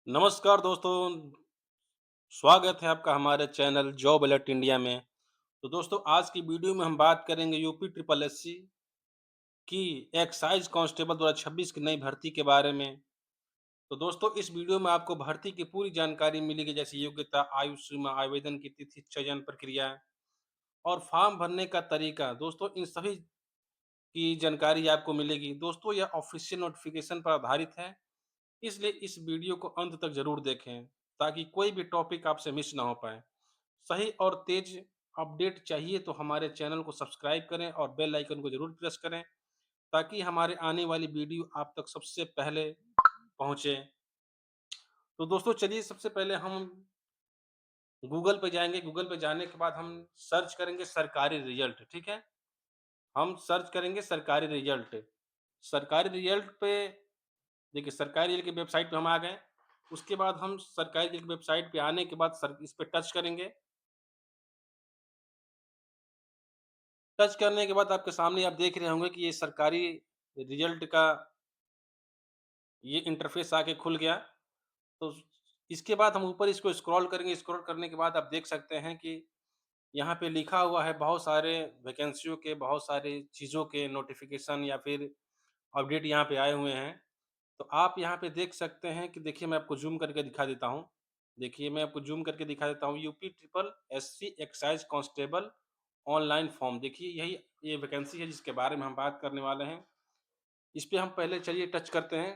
नमस्कार दोस्तों, स्वागत है आपका हमारे चैनल जॉब अलर्ट इंडिया में। तो दोस्तों आज की वीडियो में हम बात करेंगे यूपी ट्रिपल एससी की एक्साइज कांस्टेबल 2026 की नई भर्ती के बारे में। तो दोस्तों इस वीडियो में आपको भर्ती की पूरी जानकारी मिलेगी जैसे योग्यता, आयु सीमा, आवेदन की तिथि, चयन प्रक्रिया और फॉर्म भरने का तरीका। दोस्तों इन सभी की जानकारी आपको मिलेगी। दोस्तों यह ऑफिशियल नोटिफिकेशन पर आधारित है, इसलिए इस वीडियो को अंत तक जरूर देखें ताकि कोई भी टॉपिक आपसे मिस ना हो पाए। सही और तेज अपडेट चाहिए तो हमारे चैनल को सब्सक्राइब करें और बेल आइकन को जरूर प्रेस करें ताकि हमारे आने वाली वीडियो आप तक सबसे पहले पहुंचे। तो दोस्तों चलिए सबसे पहले हम गूगल पे जाएंगे। गूगल पे जाने के बाद हम सर्च करेंगे सरकारी रिजल्ट। ठीक है, हम सर्च करेंगे सरकारी रिजल्ट। सरकारी रिजल्ट पे देखिए, सरकारी रिजल्ट की वेबसाइट पे हम आ गए। उसके बाद हम सरकारी रिजल्ट की वेबसाइट पे आने के बाद सर इस पे टच करेंगे। टच करने के बाद आपके सामने आप देख रहे होंगे कि ये सरकारी रिजल्ट का ये इंटरफ़ेस आके खुल गया। तो इसके बाद हम ऊपर इसको स्क्रॉल करेंगे। स्क्रॉल करने के बाद आप देख सकते हैं कि यहाँ पे लिखा हुआ है बहुत सारे वैकेंसियों के, बहुत सारी चीज़ों के नोटिफ़िकेशन या फिर अपडेट यहाँ पे आए हुए हैं। तो आप यहाँ पे देख सकते हैं कि देखिए मैं आपको ज़ूम करके दिखा देता हूँ। देखिए मैं आपको ज़ूम करके दिखा देता हूँ UP triple SC excise constable online form. देखिए यही ये वैकेंसी है जिसके बारे में हम बात करने वाले हैं। इस पे हम पहले चलिए टच करते हैं।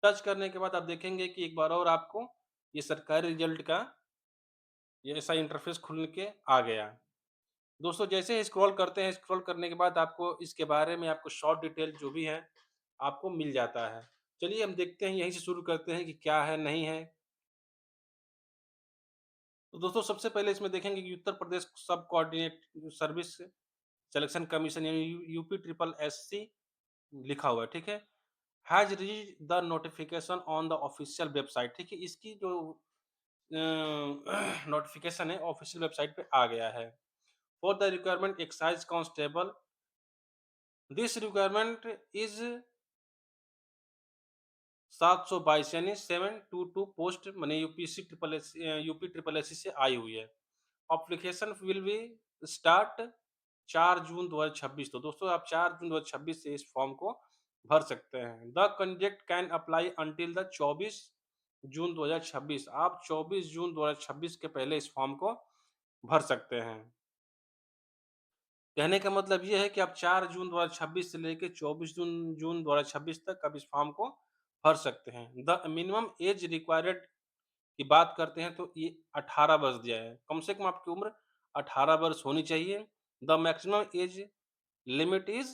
टच करने के बाद आप देखेंगे कि एक बार और आपको ये सरकारी रिजल्ट का ये ऐसा इंटरफ़ेस खुल के आ गया। दोस्तों जैसे ही स्क्रॉल करते हैं, स्क्रॉल करने के बाद आपको इसके बारे में आपको शॉर्ट डिटेल जो भी है, आपको मिल जाता है। चलिए हम देखते हैं, यहीं से शुरू करते हैं कि क्या है, नहीं है। तो दोस्तों सबसे पहले इसमें देखेंगे कि उत्तर प्रदेश सब कोऑर्डिनेट सर्विस सिलेक्शन कमीशन यानी यूपी ट्रिपल एससी लिखा हुआ है, ठीक है? Has reached the notification on the official website. ठीक है, इसकी जो नोटिफिकेशन है ऑफिशियल वेबसाइट पे आ गया है। For the requirement excise constable, this requirement is 722 यानी 722 पोस्ट माने UPC triple S UP triple SC से आई हुई है। एप्लीकेशन विल बी स्टार्ट 4 जून 2026। तो दोस्तों आप 4 जून 2026 से इस फॉर्म को भर सकते हैं। The candidate can apply until the 24 June 2026। आप 24 जून 2026 के पहले इस फॉर्म को भर सकते हैं। कहने का मतलब ये है कि आप 4 जून 2026 से लेके 24 जून जून 2026 तक आप इस फॉर्म को भर सकते हैं। द मिनिमम एज रिक्वायर्ड की बात करते हैं तो ये 18 वर्ष दिया है। कम से कम आपकी उम्र 18 वर्ष होनी चाहिए। The maximum age limit is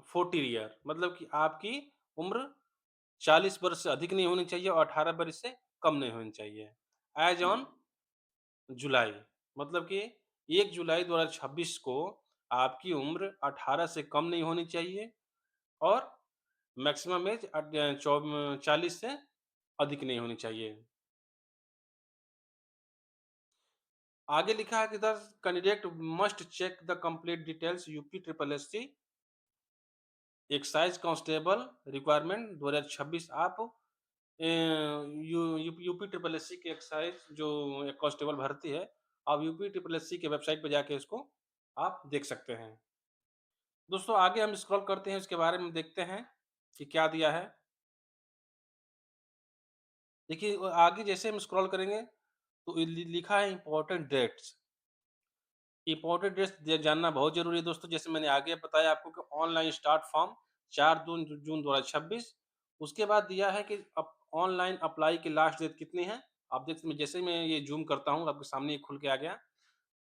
40 year, मतलब कि आपकी उम्र 40 वर्ष से अधिक नहीं होनी चाहिए और 18 वर्ष से कम नहीं होनी चाहिए। ऐज़ ऑन जुलाई, मतलब कि 1 जुलाई 2026 को आपकी उम्र 18 से कम नहीं होनी चाहिए और मैक्सिमम एज 40 से अधिक नहीं होनी चाहिए। आगे लिखा है कि the candidate must check the complete details UP triple SC excise constable requirement 2026। आप यूपी ट्रिपल एससी की एक्साइज जो एक कांस्टेबल भर्ती है, आप यूपी ट्रिपल एससी के वेबसाइट पे जाके इसको आप देख सकते हैं। दोस्तों आगे हम स्क्रॉल करते हैं, इसके बारे में देखते हैं कि क्या दिया है। देखिए आगे जैसे हम स्क्रॉल करेंगे तो लिखा है इंपॉर्टेंट डेट्स। इम्पोर्टेंट डेट्स जानना बहुत ज़रूरी है दोस्तों। जैसे मैंने आगे बताया आपको कि ऑनलाइन स्टार्ट फॉर्म 4 जून 2026। उसके बाद दिया है कि ऑनलाइन अप्लाई की लास्ट डेट कितनी है। आप देख सकते हैं, जैसे ही मैं ये जूम करता हूँ आपके सामने ये खुल के आ गया।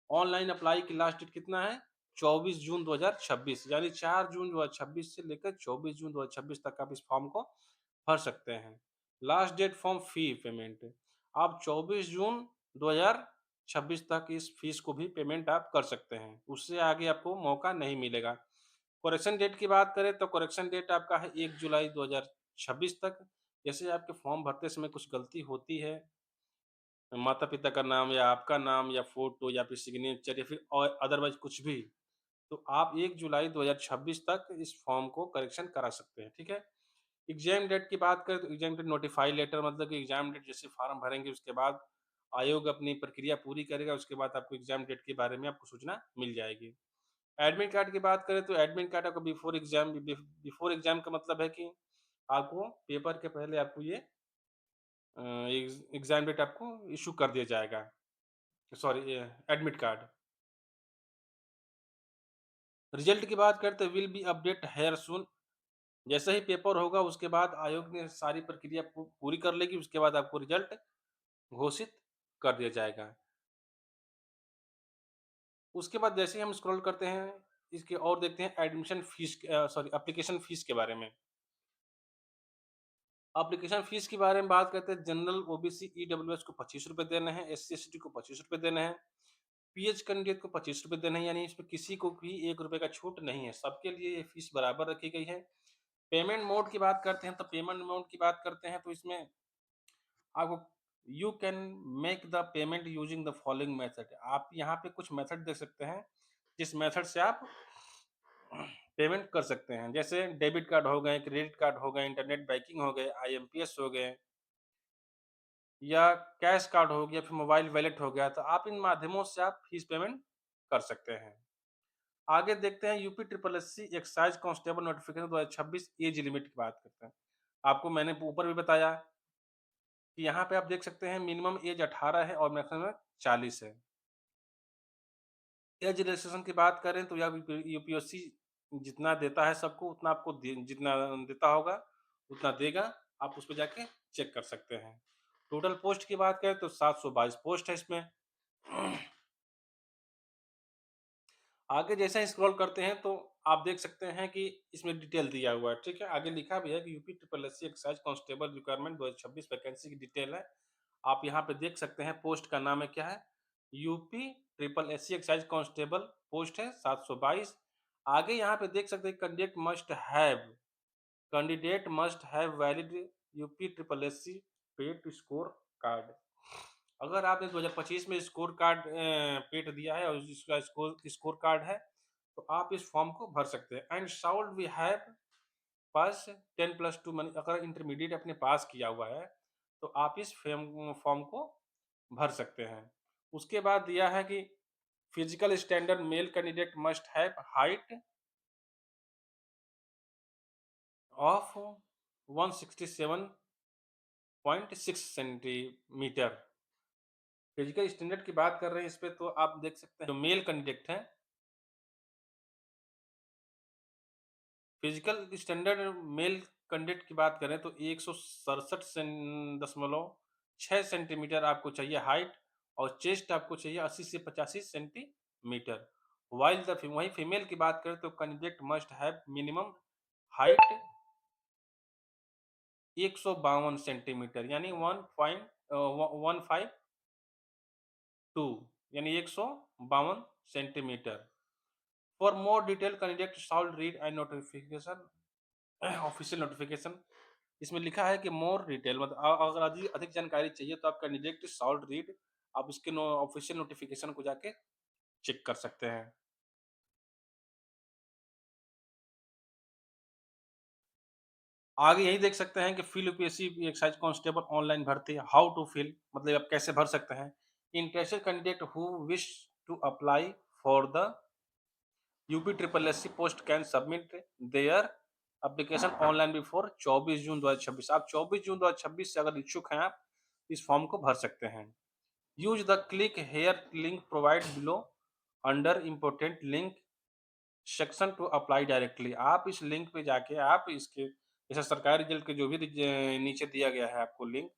ऑनलाइन अप्लाई की लास्ट डेट कितना है, 24 जून 2026, यानी 4 जून 2026 से लेकर 24 जून 2026 तक आप इस फॉर्म को भर सकते हैं। Last date form fee payment, आप 24 जून 2026 तक इस फीस को भी पेमेंट आप कर सकते हैं, उससे आगे आपको मौका नहीं मिलेगा। करेक्शन डेट की बात करें तो करेक्शन डेट आपका है 1 जुलाई 2026 तक। जैसे आपके फॉर्म भरते समय कुछ गलती होती है, माता-पिता का नाम या आपका नाम या फ़ोटो या फिर सिग्नेचर या फिर और अदरवाइज़ कुछ भी, तो आप 1 जुलाई 2026 तक इस फ़ॉर्म को करेक्शन करा सकते हैं, ठीक है? एग्ज़ाम डेट की बात करें तो एग्ज़ाम डेट नोटिफ़ाई लेटर मतलब कि एग्ज़ाम डेट जैसे फॉर्म भरेंगे उसके बाद आयोग अपनी प्रक्रिया पूरी करेगा, उसके बाद आपको एग्ज़ाम डेट के बारे में आपको सूचना मिल जाएगी। एडमिट कार्ड की बात करें तो एडमिट कार्ड आपको बिफोर एग्ज़ाम का मतलब है कि आपको पेपर के पहले आपको ये एग्ज़ाम डेट आपको इश्यू कर दिया जाएगा। Sorry admit card. रिज़ल्ट की बात करते हैं विल बी अपडेट हियर सून। जैसे ही पेपर होगा उसके बाद आयोग ने सारी प्रक्रिया पूरी कर लेगी, उसके बाद आपको रिज़ल्ट घोषित कर दिया जाएगा। उसके बाद जैसे ही हम स्क्रॉल करते हैं, इसके और देखते हैं admission fees sorry application fees के बारे में। एप्लीकेशन फ़ीस के बारे में बात करते हैं जनरल ओबीसी ईडब्ल्यूएस को ₹25 देने हैं, एससी-एसटी को ₹25 देने हैं, पीएच कैंडिडेट को ₹25 देने हैं, यानी इसमें किसी को भी ₹1 का छूट नहीं है, सबके लिए ये फ़ीस बराबर रखी गई है। पेमेंट मोड की बात करते हैं तो पेमेंट मोड की बात करते हैं तो इसमें आपको you can make the payment using the following method. आप यहाँ पे कुछ मेथड देख सकते हैं, जिस मेथड से आप पेमेंट कर सकते हैं। जैसे डेबिट कार्ड हो गए, क्रेडिट कार्ड हो गए, इंटरनेट बैंकिंग हो गए, आईएमपीएस हो गए या कैश कार्ड हो गया, फिर मोबाइल वॉलेट हो गया, तो आप इन माध्यमों से आप फीस पेमेंट कर सकते हैं। आगे देखते हैं UP triple SC excise constable notification 2026 age limit की बात करते हैं। आपको मैंने ऊपर भी बताया कि यहाँ पे आप देख सकते हैं मिनिमम एज 18 है और मैक्सिमम 40 है। एज रिलैक्सेशन की बात करें तो यह यूपीएससी जितना देता है सबको उतना आपको जितना देता होगा उतना देगा। आप उस पे जाके चेक कर सकते हैं। टोटल पोस्ट की बात करें तो 722 पोस्ट है इसमें। आगे जैसे ही स्क्रॉल करते हैं तो आप देख सकते हैं कि इसमें डिटेल दिया हुआ है, ठीक है? आगे लिखा भी है कि UP triple SC excise constable requirement 2026 vacancy की डिटेल है। आप यहाँ पे देख सकते हैं पोस्ट का नाम है क्या है? UP triple SC excise constable post है 722। आगे यहाँ पे देख सकते हैं candidate must have valid UP triple SC paid score card. अगर आपने 2025 में स्कोर कार्ड पेड दिया है और इसका स्कोर कार्ड है, तो आप इस फॉर्म को भर सकते हैं। एंड शाउल्ड वी हैव पास 10+2 माने अगर इंटरमीडिएट आपने पास किया हुआ है, तो आप इस फॉर्म को भर सकते हैं। उसके बाद दिया है कि physical standard male candidate must have height of 167.6 centimetre. Physical standard की बात कर रहे हैं इस पे तो आप देख सकते हैं जो मेल कैंडिडेट हैं, फिजिकल स्टैंडर्ड मेल कैंडिडेट की बात करें तो 167.6 सेंटीमीटर आपको चाहिए हाइट और चेस्ट आपको चाहिए 80 से 85 सेंटीमीटर। वाइल द वहीं फीमेल की बात करें तो candidate must have minimum height 152 centimetre यानी 1.152 यानी 152 centimetre. For more detail candidate shall read and notification official notification. इसमें लिखा है कि मोर डिटेल मतलब अगर अधिक अधिक जानकारी चाहिए तो आप कैंडिडेट शाल रीड आप इसके ऑफिशियल नोटिफिकेशन को जाके चेक कर सकते हैं। आगे यही देख सकते हैं कि fill UPSC excise constable online भर्ती हाउ टू फिल मतलब आप कैसे भर सकते हैं। Interested candidate who wish to apply for the UP triple SC post can submit their application online before 24 June 2026। आप 24 जून 2026 से अगर इच्छुक हैं आप इस फॉर्म को भर सकते हैं। Use the click here link provide below under important link section two apply directly. आप इस लिंक पे जाके आप इसके जैसे सरकारी रिजल्ट के जो भी नीचे दिया गया है आपको लिंक,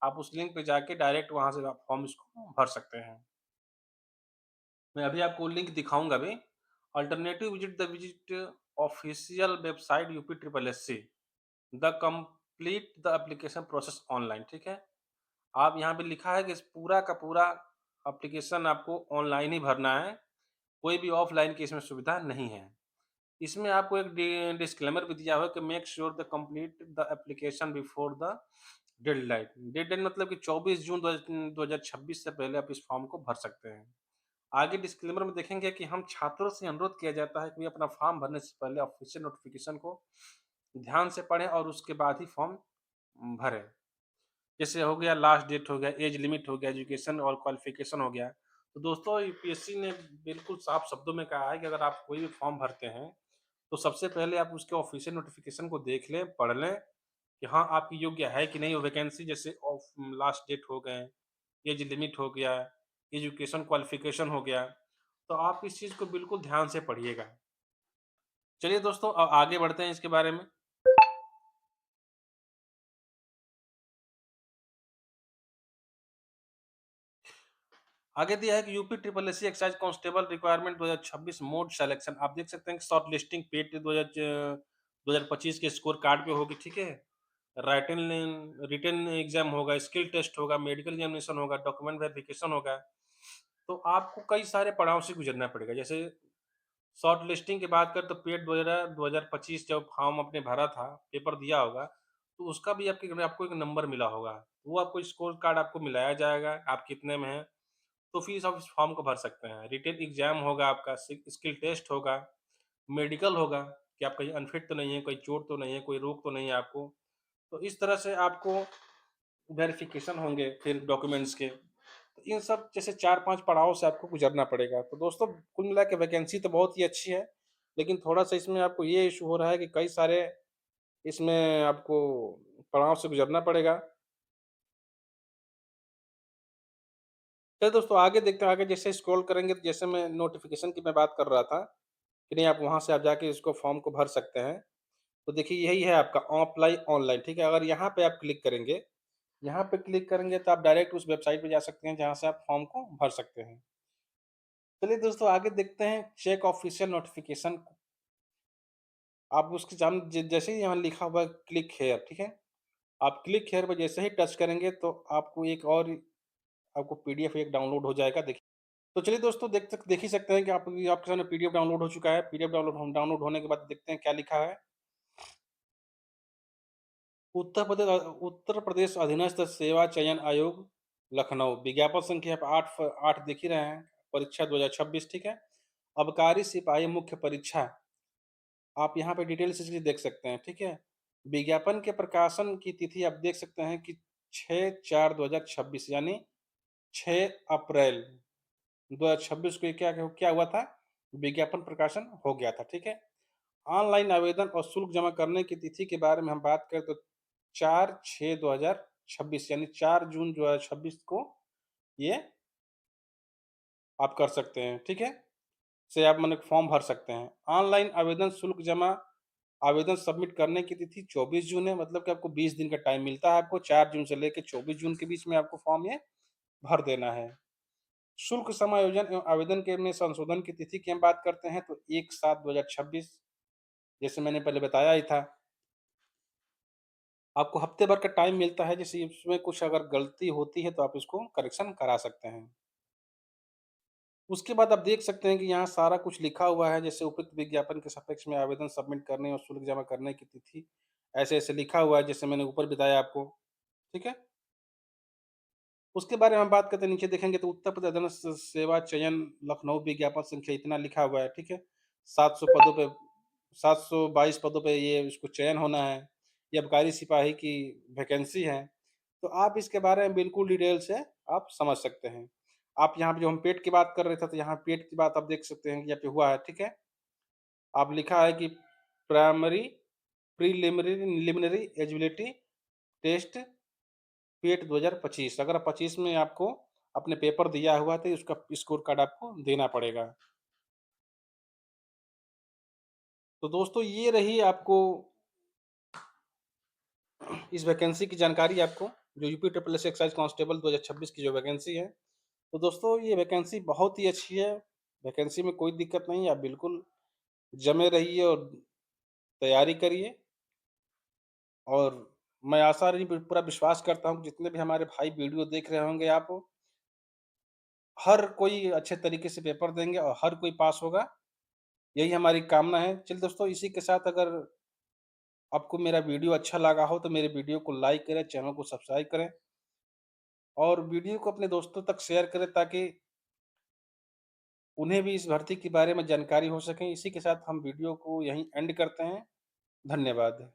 आप उस लिंक पे जाके डायरेक्ट वहां से आप फॉर्म इसको भर सकते हैं। मैं अभी आपको लिंक दिखाऊंगा भी। Alternative visit official website UP triple S see the complete the application process online, ठीक है। आप यहाँ पे लिखा है कि इस पूरा का पूरा एप्लीकेशन आपको ऑनलाइन ही भरना है, कोई भी ऑफलाइन की इसमें सुविधा नहीं है। इसमें आपको एक डिस्क्लेमर भी दिया हुआ है कि make sure the complete the application before the deadline. Deadline मतलब कि 24 जून 2026 से पहले आप इस फॉर्म को भर सकते हैं। आगे डिस्क्लेमर में देखेंगे कि हम छात्रों से अनुरोध किया जाता है कि वे अपना फॉर्म भरने से पहले ऑफिशियल नोटिफिकेशन को ध्यान से पढ़ें और उसके बाद ही फॉर्म भरें। जैसे हो गया लास्ट डेट हो गया, एज लिमिट हो गया, एजुकेशन और क्वालिफ़िकेशन हो गया। तो दोस्तों यूपीएससी ने बिल्कुल साफ शब्दों में कहा है कि अगर आप कोई भी फॉर्म भरते हैं, तो सबसे पहले आप उसके ऑफ़िशियल नोटिफ़िकेशन को देख लें, पढ़ लें कि हाँ, आपकी योग्य है कि नहीं वो वैकेंसी जैसे ऑफ लास्ट डेट हो गए, एज लिमिट हो गया, एजुकेशन क्वालिफ़िकेशन हो गया। तो आप इस चीज़ को बिल्कुल ध्यान से पढ़िएगा। चलिए दोस्तों आगे बढ़ते हैं इसके बारे में। आगे दिया है कि UP triple SC excise constable requirement 2026 mode selection. आप देख सकते हैं कि शॉर्ट लिस्टिंग पेड 2025 के स्कोर कार्ड पे होगी, ठीक है? राइटन रिटन एग्जाम होगा, स्किल टेस्ट होगा, मेडिकल एग्जामिनेशन होगा, डॉक्यूमेंट वेरिफिकेशन होगा। तो आपको कई सारे पड़ाव से गुजरना पड़ेगा। जैसे शॉर्ट लिस्टिंग की बात करें तो पेड 2025 जब फॉर्म आपने भरा था, पेपर दिया होगा, तो उसका भी आपके आपको एक नंबर मिला होगा। वो आपको स्कोर कार्ड आपको मिलाया जाएगा, आप कितने में हैं। तो फिर आप इस फॉर्म को भर सकते हैं। रिटेन एग्जाम होगा आपका, स्किल टेस्ट होगा, मेडिकल होगा कि आप कहीं अनफिट तो नहीं है, कोई चोट तो नहीं है, कोई रोग तो नहीं है आपको। तो इस तरह से आपको वेरिफिकेशन होंगे फिर डॉक्यूमेंट्स के। तो इन सब जैसे 4-5 पड़ाव से आपको गुजरना पड़ेगा। तो दोस्तों कुल मिला के वैकेंसी तो बहुत ही अच्छी है, लेकिन थोड़ा-सा इसमें आपको ये इश्यू हो रहा है कि कई सारे इसमें आपको पड़ाव से गुजरना पड़ेगा। चलिए दोस्तों आगे देखते हैं, आगे जैसे स्क्रॉल करेंगे तो जैसे मैं नोटिफ़िकेशन की मैं बात कर रहा था, कि नहीं आप वहाँ से आप जाके इसको फॉर्म को भर सकते हैं। तो देखिए यही है आपका अप्लाई ऑनलाइन, ठीक है? अगर यहाँ पे आप क्लिक करेंगे, यहाँ पे क्लिक करेंगे तो आप डायरेक्ट उस वेबसाइट पे जा सकते हैं जहाँ से आप फॉर्म को भर सकते हैं। चलिए दोस्तों आगे देखते हैं चेक ऑफिशियल नोटिफ़िकेशन। आप उसके जैसे ही यहाँ लिखा हुआ है क्लिक हियर, ठीक है? आप क्लिक हियर पे जैसे ही टच करेंगे तो आपको एक और आपको पीडीएफ एक डाउनलोड हो जाएगा, देखिए। तो चलिए दोस्तों देख ही सकते हैं कि आप आपके सामने पीडीएफ डाउनलोड हो चुका है। पीडीएफ डाउनलोड होने के बाद देखते हैं क्या लिखा है। उत्तर प्रदेश अधीनस्थ सेवा चयन आयोग, लखनऊ, विज्ञापन संख्या आप 8 देख ही रहे हैं, परीक्षा 2026, ठीक है? अबकारी सिपाही मुख्य परीक्षा, आप यहाँ पे डिटेल से चीज़ें देख सकते हैं, ठीक है? विज्ञापन के प्रकाशन की तिथि आप देख सकते हैं कि 6/4/2026 यानी 6 अप्रैल 2026 को ये क्या हुआ था? विज्ञापन प्रकाशन हो गया था, ठीक है? ऑनलाइन आवेदन और शुल्क जमा करने की तिथि के बारे में हम बात करें तो 4/6/2026 यानी 4 जून 2026 को ये आप कर सकते हैं, ठीक है? से आप माने फॉर्म भर सकते हैं। ऑनलाइन आवेदन शुल्क जमा आवेदन सबमिट करने की तिथि 24 जून है, मतलब कि आपको 20 दिन का टाइम मिलता है आपको, 4 जून से लेके 24 जून के बीच में आपको फॉर्म ये भर देना है। शुल्क समायोजन एवं आवेदन के में संशोधन की तिथि की हम बात करते हैं तो 1/7/2026, जैसे मैंने पहले बताया ही था। आपको हफ्ते भर का टाइम मिलता है, जैसे इसमें कुछ अगर गलती होती है तो आप इसको करेक्शन करा सकते हैं। उसके बाद आप देख सकते हैं कि यहाँ सारा कुछ लिखा हुआ है, जैसे उपयुक्त विज्ञापन के सापेक्ष में आवेदन सबमिट करने और शुल्क जमा करने की तिथि, ऐसे-ऐसे लिखा हुआ है, जैसे मैंने ऊपर बताया आपको, ठीक है? उसके बारे में हम बात करते हैं, नीचे देखेंगे तो उत्तर प्रदेश अधीनस्थ सेवा चयन लखनऊ विज्ञापन संख्या इतना लिखा हुआ है, ठीक है? 700 पदों पे 722 पदों पे ये इसको चयन होना है। ये आबकारी सिपाही की वैकेंसी है। तो आप इसके बारे में बिल्कुल डिटेल से आप समझ सकते हैं। आप यहाँ पे जो हम पेड की बात कर रहे थे, तो यहाँ पेड की बात आप देख सकते हैं कि यहाँ पे हुआ है, ठीक है? आप लिखा है कि प्राइमरी प्रीलिमिनरी एलिजिबिलिटी टेस्ट पेट 2025, अगर 25 में आपको अपने पेपर दिया हुआ है तो उसका स्कोर कार्ड आपको देना पड़ेगा। तो दोस्तों ये रही आपको इस वैकेंसी की जानकारी आपको, जो UP triple S excise constable 2026 की जो वैकेंसी है। तो दोस्तों ये वैकेंसी बहुत ही अच्छी है, वैकेंसी में कोई दिक्कत नहीं है, आप बिल्कुल जमे रहिए और तैयारी करिए। और मैं आशा रही पूरा विश्वास करता हूँ कि जितने भी हमारे भाई वीडियो देख रहे होंगे, आप हर कोई अच्छे तरीके से पेपर देंगे और हर कोई पास होगा, यही हमारी कामना है। चलिए दोस्तों इसी के साथ अगर आपको मेरा वीडियो अच्छा लगा हो तो मेरे वीडियो को लाइक करें, चैनल को सब्सक्राइब करें और वीडियो को अपने दोस्तों तक शेयर करें ताकि उन्हें भी इस भर्ती के बारे में जानकारी हो सके। इसी के साथ हम वीडियो को यहीं एंड करते हैं। धन्यवाद।